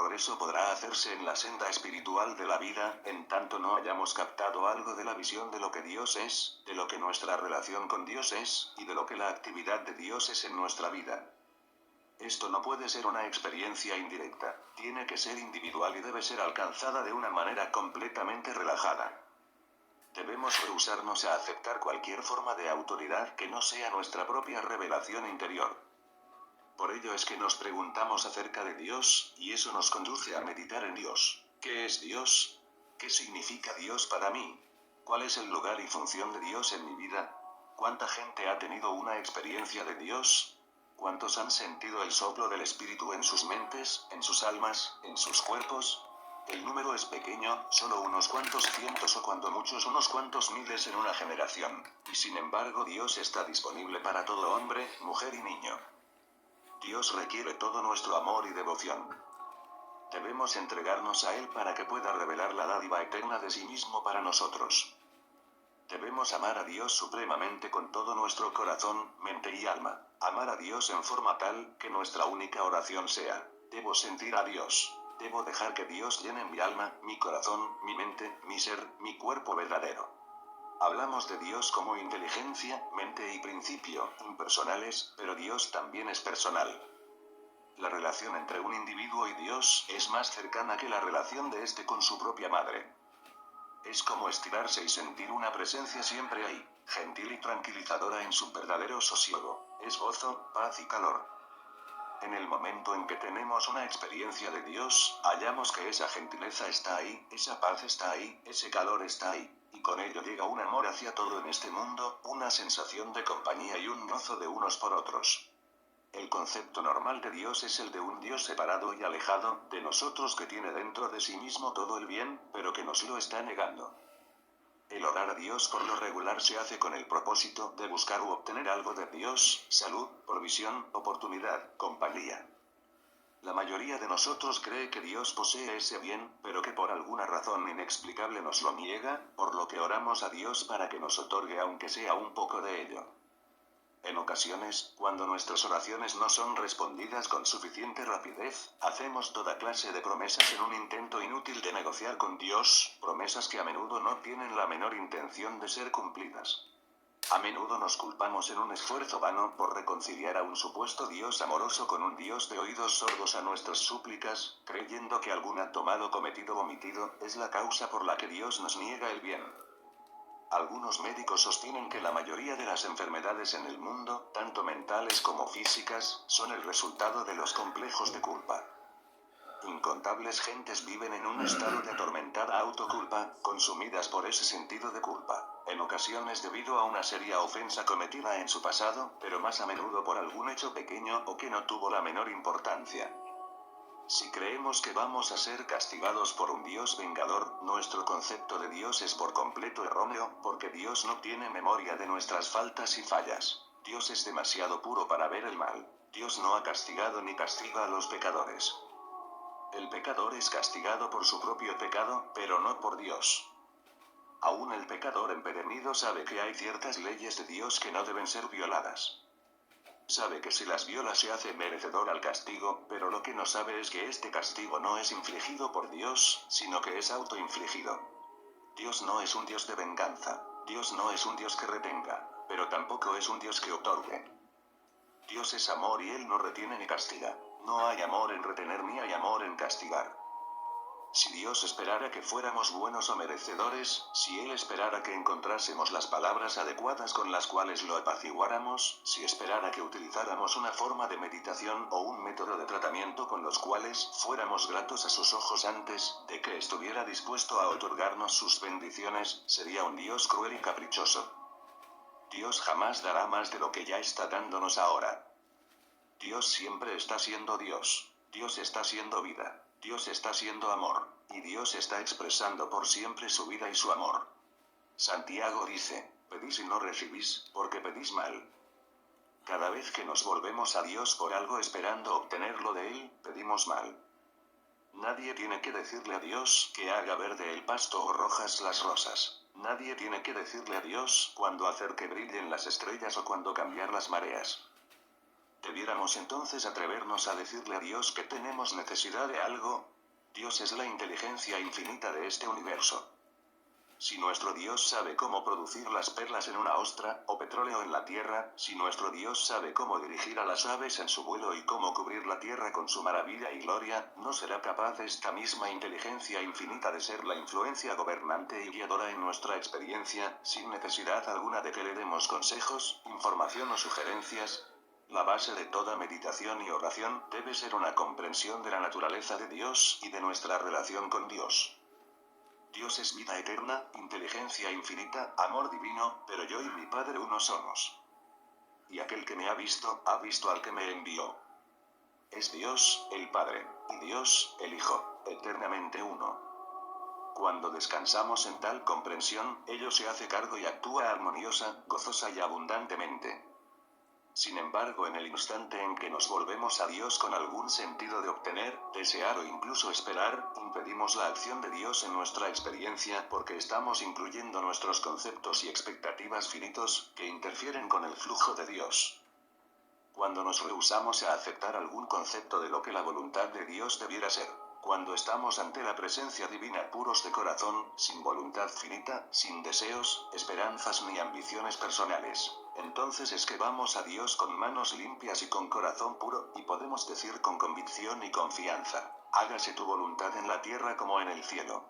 progreso podrá hacerse en la senda espiritual de la vida, en tanto no hayamos captado algo de la visión de lo que Dios es, de lo que nuestra relación con Dios es, y de lo que la actividad de Dios es en nuestra vida. Esto no puede ser una experiencia indirecta, tiene que ser individual y debe ser alcanzada de una manera completamente relajada. Debemos rehusarnos a aceptar cualquier forma de autoridad que no sea nuestra propia revelación interior. Por ello es que nos preguntamos acerca de Dios, y eso nos conduce a meditar en Dios. ¿Qué es Dios? ¿Qué significa Dios para mí? ¿Cuál es el lugar y función de Dios en mi vida? ¿Cuánta gente ha tenido una experiencia de Dios? ¿Cuántos han sentido el soplo del Espíritu en sus mentes, en sus almas, en sus cuerpos? El número es pequeño, solo unos cuantos cientos o cuando muchos unos cuantos miles en una generación, y sin embargo Dios está disponible para todo hombre, mujer y niño. Dios requiere todo nuestro amor y devoción. Debemos entregarnos a Él para que pueda revelar la dádiva eterna de sí mismo para nosotros. Debemos amar a Dios supremamente con todo nuestro corazón, mente y alma. Amar a Dios en forma tal que nuestra única oración sea: debo sentir a Dios. Debo dejar que Dios llene mi alma, mi corazón, mi mente, mi ser, mi cuerpo verdadero. Hablamos de Dios como inteligencia, mente y principio, impersonales, pero Dios también es personal. La relación entre un individuo y Dios es más cercana que la relación de éste con su propia madre. Es como estirarse y sentir una presencia siempre ahí, gentil y tranquilizadora en su verdadero sosiego. Es gozo, paz y calor. En el momento en que tenemos una experiencia de Dios, hallamos que esa gentileza está ahí, esa paz está ahí, ese calor está ahí, y con ello llega un amor hacia todo en este mundo, una sensación de compañía y un gozo de unos por otros. El concepto normal de Dios es el de un Dios separado y alejado de nosotros que tiene dentro de sí mismo todo el bien, pero que nos lo está negando. El orar a Dios por lo regular se hace con el propósito de buscar u obtener algo de Dios: salud, provisión, oportunidad, compañía. La mayoría de nosotros cree que Dios posee ese bien, pero que por alguna razón inexplicable nos lo niega, por lo que oramos a Dios para que nos otorgue aunque sea un poco de ello. En ocasiones, cuando nuestras oraciones no son respondidas con suficiente rapidez, hacemos toda clase de promesas en un intento inútil de negociar con Dios, promesas que a menudo no tienen la menor intención de ser cumplidas. A menudo nos culpamos en un esfuerzo vano por reconciliar a un supuesto Dios amoroso con un Dios de oídos sordos a nuestras súplicas, creyendo que algún acto malo cometido o omitido es la causa por la que Dios nos niega el bien. Algunos médicos sostienen que la mayoría de las enfermedades en el mundo, tanto mentales como físicas, son el resultado de los complejos de culpa. Incontables gentes viven en un estado de atormentada autoculpa, consumidas por ese sentido de culpa, en ocasiones debido a una seria ofensa cometida en su pasado, pero más a menudo por algún hecho pequeño o que no tuvo la menor importancia. Si creemos que vamos a ser castigados por un Dios vengador, nuestro concepto de Dios es por completo erróneo, porque Dios no tiene memoria de nuestras faltas y fallas. Dios es demasiado puro para ver el mal. Dios no ha castigado ni castiga a los pecadores. El pecador es castigado por su propio pecado, pero no por Dios. Aún el pecador empedernido sabe que hay ciertas leyes de Dios que no deben ser violadas. Sabe que si las viola se hace merecedor al castigo, pero lo que no sabe es que este castigo no es infligido por Dios, sino que es autoinfligido. Dios no es un Dios de venganza. Dios no es un Dios que retenga, pero tampoco es un Dios que otorgue. Dios es amor y Él no retiene ni castiga. No hay amor en retener ni hay amor en castigar. Si Dios esperara que fuéramos buenos o merecedores, si Él esperara que encontrásemos las palabras adecuadas con las cuales lo apaciguáramos, si esperara que utilizáramos una forma de meditación o un método de tratamiento con los cuales fuéramos gratos a sus ojos antes de que estuviera dispuesto a otorgarnos sus bendiciones, sería un Dios cruel y caprichoso. Dios jamás dará más de lo que ya está dándonos ahora. Dios siempre está siendo Dios. Dios está siendo vida. Dios está siendo amor, y Dios está expresando por siempre su vida y su amor. Santiago dice: pedís y no recibís, porque pedís mal. Cada vez que nos volvemos a Dios por algo esperando obtenerlo de Él, pedimos mal. Nadie tiene que decirle a Dios que haga verde el pasto o rojas las rosas. Nadie tiene que decirle a Dios cuándo hacer que brillen las estrellas o cuándo cambiar las mareas. Debiéramos entonces atrevernos a decirle a Dios que tenemos necesidad de algo, Dios es la inteligencia infinita de este universo. Si nuestro Dios sabe cómo producir las perlas en una ostra, o petróleo en la tierra, si nuestro Dios sabe cómo dirigir a las aves en su vuelo y cómo cubrir la tierra con su maravilla y gloria, ¿no será capaz esta misma inteligencia infinita de ser la influencia gobernante y guiadora en nuestra experiencia, sin necesidad alguna de que le demos consejos, información o sugerencias? La base de toda meditación y oración debe ser una comprensión de la naturaleza de Dios y de nuestra relación con Dios. Dios es vida eterna, inteligencia infinita, amor divino, pero yo y mi Padre uno somos. Y aquel que me ha visto al que me envió. Es Dios, el Padre, y Dios, el Hijo, eternamente uno. Cuando descansamos en tal comprensión, ello se hace cargo y actúa armoniosa, gozosa y abundantemente. Sin embargo, en el instante en que nos volvemos a Dios con algún sentido de obtener, desear o incluso esperar, impedimos la acción de Dios en nuestra experiencia porque estamos incluyendo nuestros conceptos y expectativas finitos, que interfieren con el flujo de Dios. Cuando nos rehusamos a aceptar algún concepto de lo que la voluntad de Dios debiera ser, cuando estamos ante la presencia divina puros de corazón, sin voluntad finita, sin deseos, esperanzas ni ambiciones personales, entonces es que vamos a Dios con manos limpias y con corazón puro, y podemos decir con convicción y confianza: hágase tu voluntad en la tierra como en el cielo.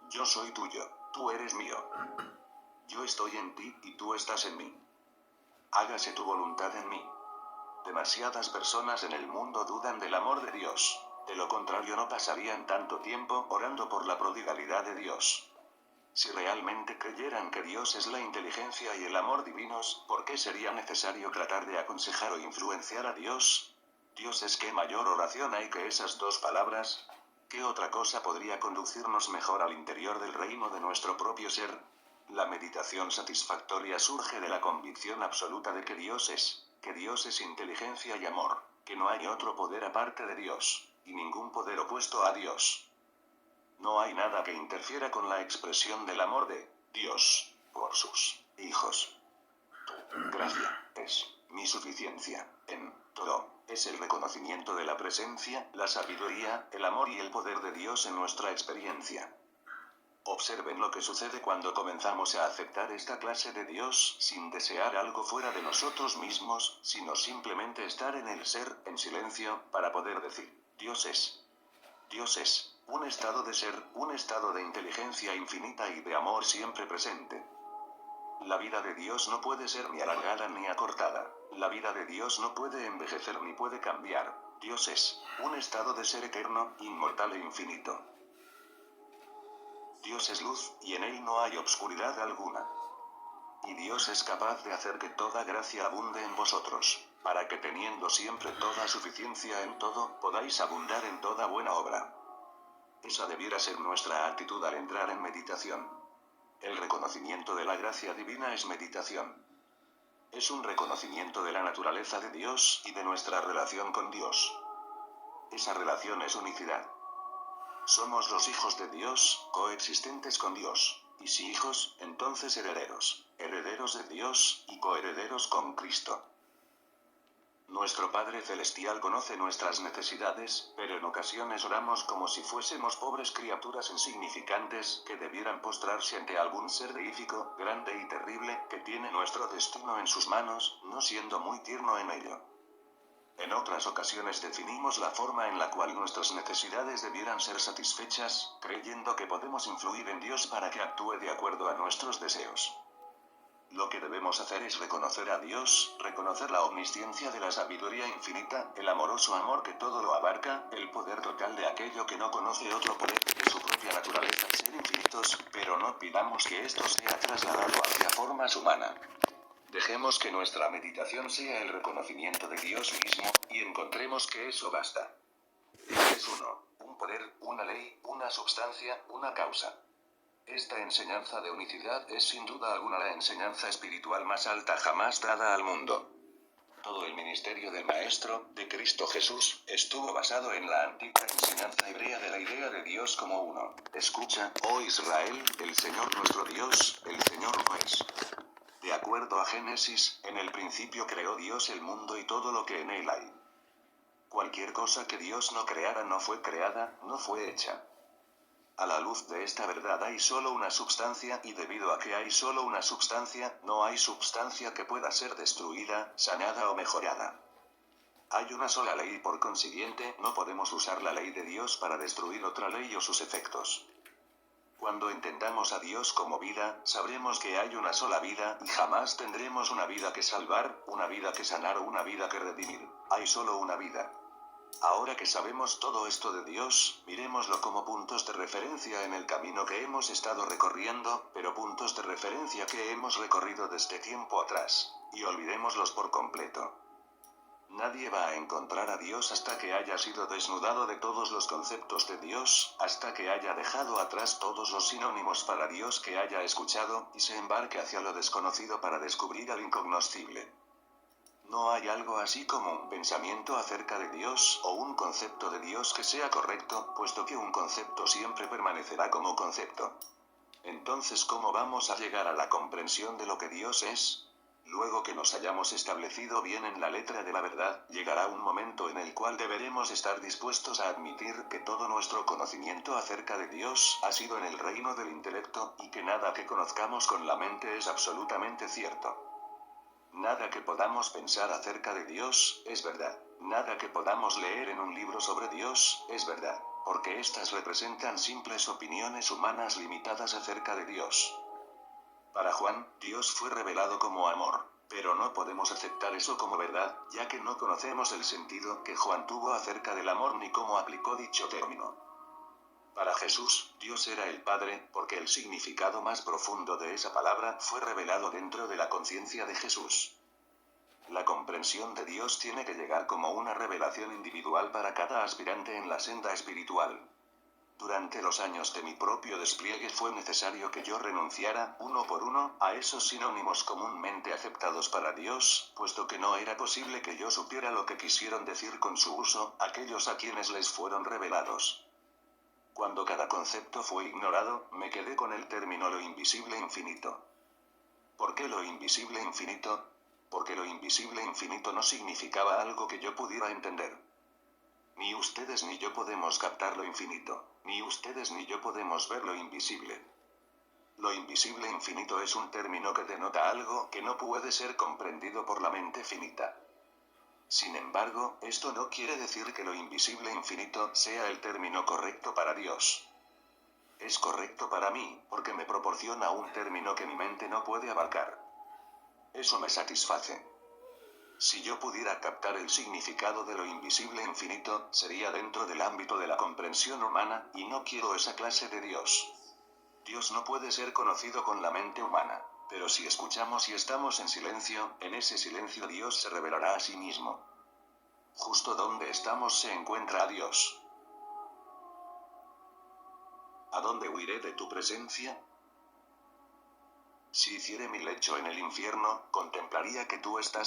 Yo soy tuyo, tú eres mío. Yo estoy en ti, y tú estás en mí. Hágase tu voluntad en mí. Demasiadas personas en el mundo dudan del amor de Dios. De lo contrario no pasarían tanto tiempo orando por la prodigalidad de Dios. Si realmente creyeran que Dios es la inteligencia y el amor divinos, ¿por qué sería necesario tratar de aconsejar o influenciar a Dios? Dios es. ¿Qué mayor oración hay que esas dos palabras? ¿Qué otra cosa podría conducirnos mejor al interior del reino de nuestro propio ser? La meditación satisfactoria surge de la convicción absoluta de que Dios es inteligencia y amor, que no hay otro poder aparte de Dios, y ningún poder opuesto a Dios. No hay nada que interfiera con la expresión del amor de Dios por sus hijos. Tu gracia es mi suficiencia en todo. Es el reconocimiento de la presencia, la sabiduría, el amor y el poder de Dios en nuestra experiencia. Observen lo que sucede cuando comenzamos a aceptar esta clase de Dios, sin desear algo fuera de nosotros mismos, sino simplemente estar en el ser, en silencio, para poder decir: Dios es. Dios es un estado de ser, un estado de inteligencia infinita y de amor siempre presente. La vida de Dios no puede ser ni alargada ni acortada. La vida de Dios no puede envejecer ni puede cambiar. Dios es un estado de ser eterno, inmortal e infinito. Dios es luz, y en él no hay obscuridad alguna. Y Dios es capaz de hacer que toda gracia abunde en vosotros, para que teniendo siempre toda suficiencia en todo, podáis abundar en toda buena obra. Esa debiera ser nuestra actitud al entrar en meditación. El reconocimiento de la gracia divina es meditación. Es un reconocimiento de la naturaleza de Dios y de nuestra relación con Dios. Esa relación es unicidad. Somos los hijos de Dios, coexistentes con Dios, y si hijos, entonces herederos, herederos de Dios, y coherederos con Cristo. Nuestro Padre Celestial conoce nuestras necesidades, pero en ocasiones oramos como si fuésemos pobres criaturas insignificantes, que debieran postrarse ante algún ser deífico, grande y terrible, que tiene nuestro destino en sus manos, no siendo muy tierno en ello. En otras ocasiones definimos la forma en la cual nuestras necesidades debieran ser satisfechas, creyendo que podemos influir en Dios para que actúe de acuerdo a nuestros deseos. Lo que debemos hacer es reconocer a Dios, reconocer la omnisciencia de la sabiduría infinita, el amoroso amor que todo lo abarca, el poder total de aquello que no conoce otro poder, de su propia naturaleza ser infinitos, pero no pidamos que esto sea trasladado hacia formas humanas. Dejemos que nuestra meditación sea el reconocimiento de Dios mismo, y encontremos que eso basta. Él es uno, un poder, una ley, una substancia, una causa. Esta enseñanza de unicidad es sin duda alguna la enseñanza espiritual más alta jamás dada al mundo. Todo el ministerio del Maestro, de Cristo Jesús, estuvo basado en la antigua enseñanza hebrea de la idea de Dios como uno. Escucha, oh Israel, el Señor nuestro Dios, el Señor uno es. De acuerdo a Génesis, en el principio creó Dios el mundo y todo lo que en él hay. Cualquier cosa que Dios no creara no fue creada, no fue hecha. A la luz de esta verdad hay solo una substancia, y debido a que hay solo una substancia, no hay substancia que pueda ser destruida, sanada o mejorada. Hay una sola ley y por consiguiente no podemos usar la ley de Dios para destruir otra ley o sus efectos. Cuando entendamos a Dios como vida, sabremos que hay una sola vida, y jamás tendremos una vida que salvar, una vida que sanar o una vida que redimir. Hay solo una vida. Ahora que sabemos todo esto de Dios, miremoslo como puntos de referencia en el camino que hemos estado recorriendo, pero puntos de referencia que hemos recorrido desde tiempo atrás, y olvidémoslos por completo. Nadie va a encontrar a Dios hasta que haya sido desnudado de todos los conceptos de Dios, hasta que haya dejado atrás todos los sinónimos para Dios que haya escuchado, y se embarque hacia lo desconocido para descubrir al incognoscible. No hay algo así como un pensamiento acerca de Dios, o un concepto de Dios que sea correcto, puesto que un concepto siempre permanecerá como concepto. Entonces, ¿cómo vamos a llegar a la comprensión de lo que Dios es? Luego que nos hayamos establecido bien en la letra de la verdad, llegará un momento en el cual deberemos estar dispuestos a admitir que todo nuestro conocimiento acerca de Dios ha sido en el reino del intelecto, y que nada que conozcamos con la mente es absolutamente cierto. Nada que podamos pensar acerca de Dios es verdad. Nada que podamos leer en un libro sobre Dios es verdad, porque éstas representan simples opiniones humanas limitadas acerca de Dios. Para Juan, Dios fue revelado como amor, pero no podemos aceptar eso como verdad, ya que no conocemos el sentido que Juan tuvo acerca del amor ni cómo aplicó dicho término. Para Jesús, Dios era el Padre, porque el significado más profundo de esa palabra fue revelado dentro de la conciencia de Jesús. La comprensión de Dios tiene que llegar como una revelación individual para cada aspirante en la senda espiritual. Durante los años de mi propio despliegue fue necesario que yo renunciara, uno por uno, a esos sinónimos comúnmente aceptados para Dios, puesto que no era posible que yo supiera lo que quisieron decir con su uso, aquellos a quienes les fueron revelados. Cuando cada concepto fue ignorado, me quedé con el término lo invisible infinito. ¿Por qué lo invisible infinito? Porque lo invisible infinito no significaba algo que yo pudiera entender. Ni ustedes ni yo podemos captar lo infinito, ni ustedes ni yo podemos ver lo invisible. Lo invisible infinito es un término que denota algo que no puede ser comprendido por la mente finita. Sin embargo, esto no quiere decir que lo invisible infinito sea el término correcto para Dios. Es correcto para mí, porque me proporciona un término que mi mente no puede abarcar. Eso me satisface. Si yo pudiera captar el significado de lo invisible infinito, sería dentro del ámbito de la comprensión humana, y no quiero esa clase de Dios. Dios no puede ser conocido con la mente humana, pero si escuchamos y estamos en silencio, en ese silencio Dios se revelará a sí mismo. Justo donde estamos se encuentra a Dios. ¿A dónde huiré de tu presencia? Si hiciere mi lecho en el infierno, contemplaría que tú estás